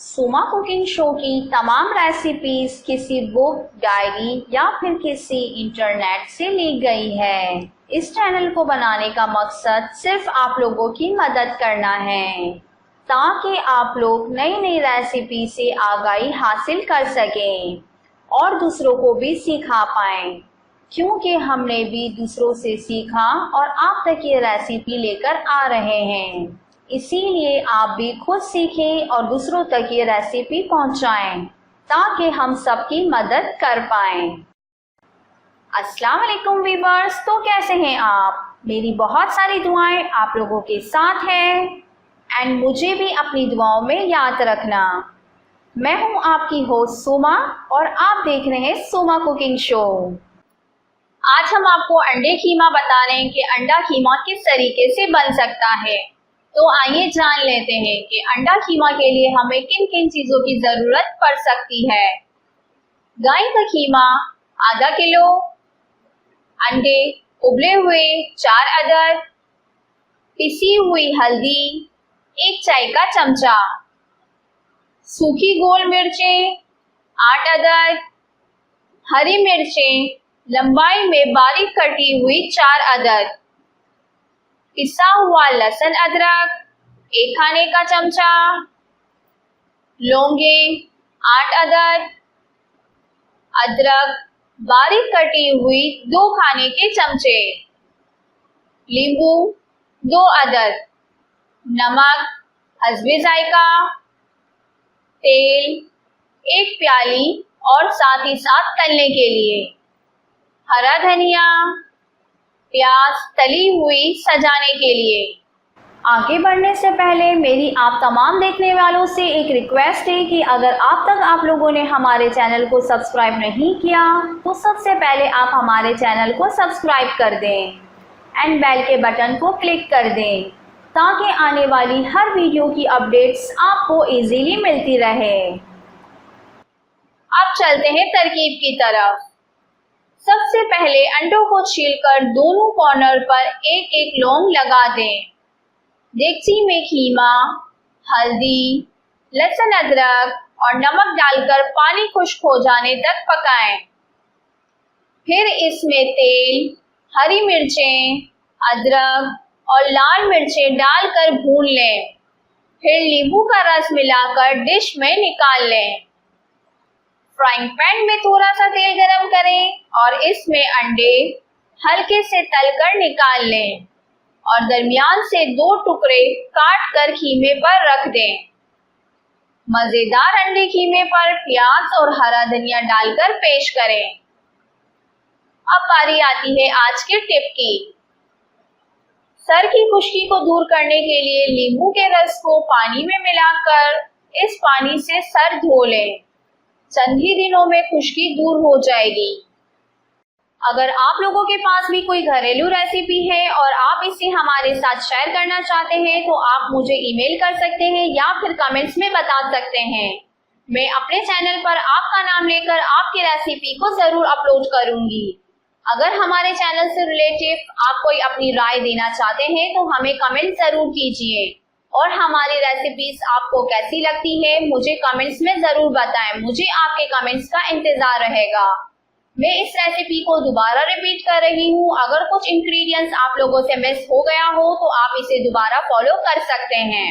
सुमा cooking show की तमाम रेसिपीज किसी बुक, डायरी या फिर किसी इंटरनेट से ली गई है। इस चैनल को बनाने का मकसद सिर्फ आप लोगों की मदद करना है ताकि आप लोग नई नई रेसिपी से आगाही हासिल कर सकें और दूसरों को भी सिखा पाएं, क्योंकि हमने भी दूसरों से सीखा और आप तक ये रेसिपी लेकर आ रहे हैं। इसीलिए आप भी खुद सीखें और दूसरों तक ये रेसिपी पहुंचाएं ताकि हम सबकी मदद कर पाएं। अस्सलाम वालेकुम वीवर्स, तो कैसे हैं आप? मेरी बहुत सारी दुआएं आप लोगों के साथ हैं एंड मुझे भी अपनी दुआओं में याद रखना। मैं हूं आपकी होस्ट सुमा और आप देख रहे हैं सुमा कुकिंग शो। आज हम आपको अंडे कीमा बता रहे हैं कि अंडा कीमा किस तरीके से बन सकता है। तो आइए जान लेते हैं कि अंडा कीमा के लिए हमें किन किन चीज़ों की ज़रूरत पड़ सकती है। गाय का कीमा आधा किलो, अंडे उबले हुए 4 अदद, पिसी हुई हल्दी 1 चाय का चमचा, सूखी गोल मिर्चें 8 अदद, हरी मिर्चें लंबाई में बारीक कटी हुई 4 अदद, पिसा हुआ लहसुन अदरक 1 खाने का चमचा, लौंगे 8 अदद, अदरक बारीक कटी हुई 2 खाने के चमचे, नींबू 2 अदद, नमक हस्बे जायका, तेल 1 प्याली और साथ ही साथ तलने के लिए हरा धनिया, प्याज तली हुई सजाने के लिए। आगे बढ़ने से पहले मेरी आप तमाम देखने वालों से एक रिक्वेस्ट है कि अगर अब तक आप लोगों ने हमारे चैनल को सब्सक्राइब नहीं किया तो सबसे पहले आप हमारे चैनल को सब्सक्राइब कर दें एंड बेल के बटन को क्लिक कर दें ताकि आने वाली हर वीडियो की अपडेट्स आपको इजीली मिलती रहे। अब चलते हैं तरकीब की तरफ। सबसे पहले अंडों को छीलकर दोनों कॉर्नर पर एक एक लौंग लगा दें। देगची में कीमा, हल्दी, लहसुन अदरक और नमक डालकर पानी खुश्क हो जाने तक पकाएं। फिर इसमें तेल, हरी मिर्चें, अदरक और लाल मिर्चें डालकर भून लें। फिर नींबू का रस मिलाकर डिश में निकाल लें। फ्राइंग पैन में थोड़ा सा तेल गरम करें और इसमें अंडे हल्के से तलकर निकाल लें और दरमियान से 2 टुकड़े काट कर कीमे पर रख दें। मज़ेदार अंडे कीमे पर प्याज और हरा धनिया डालकर पेश करें। अब बारी आती है आज के टिप की। सर की खुश्की को दूर करने के लिए नींबू के रस को पानी में मिलाकर इस पानी से सर धो लें। चंद ही दिनों में खुश्की दूर हो जाएगी। अगर आप लोगों के पास भी कोई घरेलू रेसिपी है और आप इसे हमारे साथ शेयर करना चाहते हैं तो आप मुझे ईमेल कर सकते हैं या फिर कमेंट्स में बता सकते हैं। मैं अपने चैनल पर आपका नाम लेकर आपकी रेसिपी को जरूर अपलोड करूंगी। अगर हमारे चैनल से रिलेटेड आप कोई अपनी राय देना चाहते हैं तो हमें कमेंट जरूर कीजिए और हमारी रेसिपीज आपको कैसी लगती है मुझे कमेंट्स में जरूर बताएं। मुझे आपके कमेंट्स का इंतजार रहेगा। मैं इस रेसिपी को दोबारा रिपीट कर रही हूँ। अगर कुछ इंग्रेडिएंट्स आप लोगों से मिस हो गया हो तो आप इसे दोबारा फॉलो कर सकते हैं।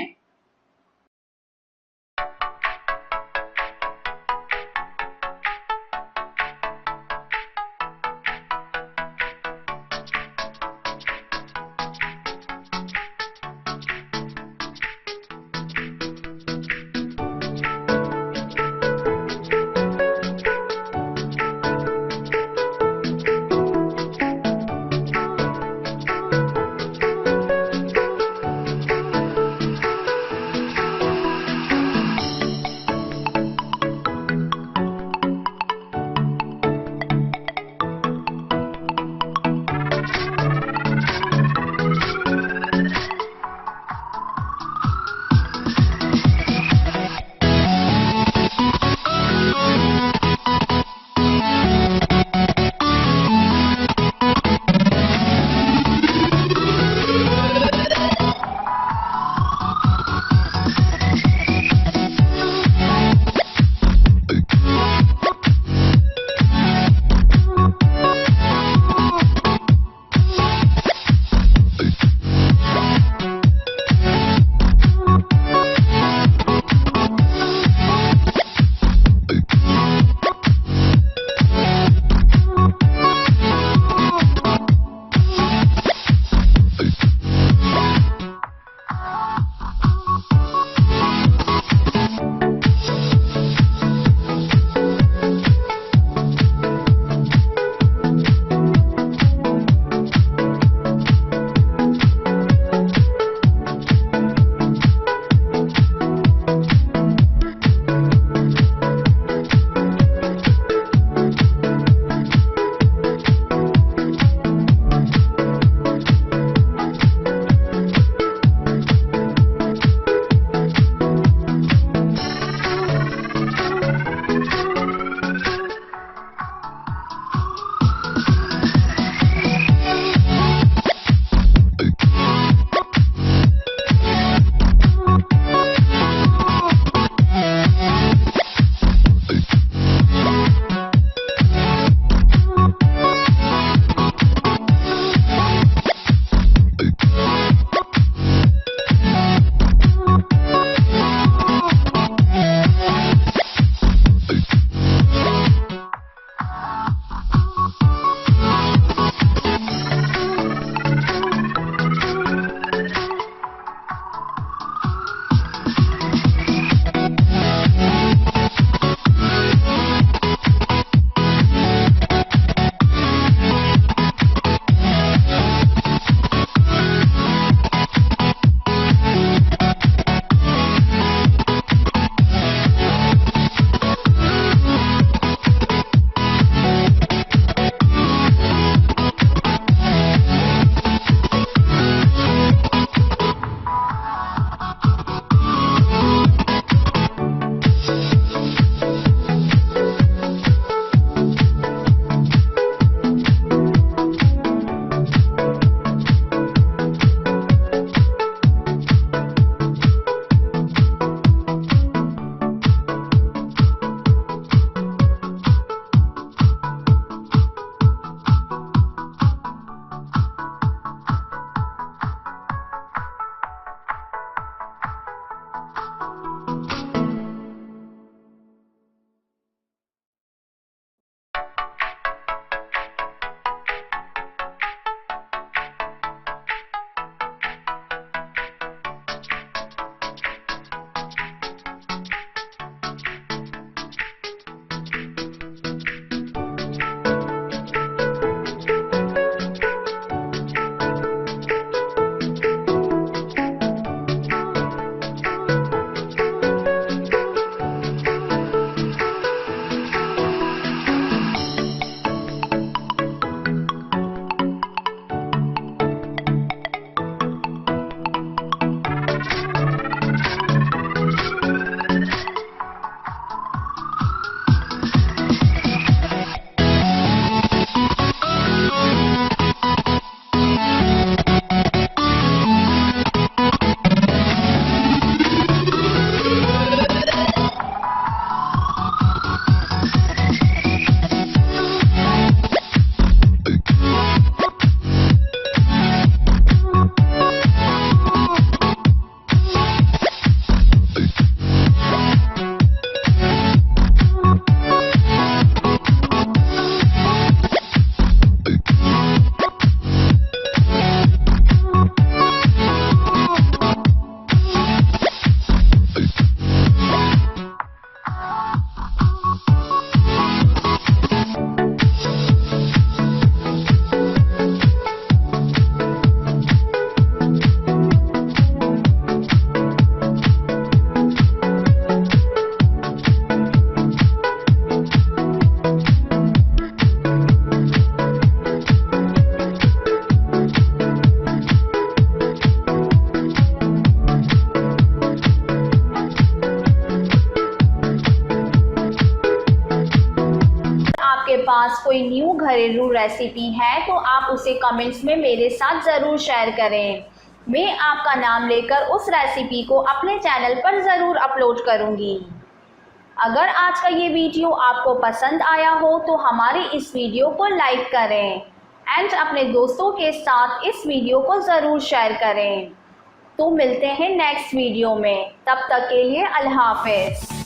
पास कोई न्यू घरेलू रेसिपी है तो आप उसे कमेंट्स में मेरे साथ ज़रूर शेयर करें। मैं आपका नाम लेकर उस रेसिपी को अपने चैनल पर ज़रूर अपलोड करूँगी। अगर आज का ये वीडियो आपको पसंद आया हो तो हमारी इस वीडियो को लाइक करें एंड अपने दोस्तों के साथ इस वीडियो को ज़रूर शेयर करें। तो मिलते हैं नेक्स्ट वीडियो में, तब तक के लिए अल्लाह हाफ़िज़।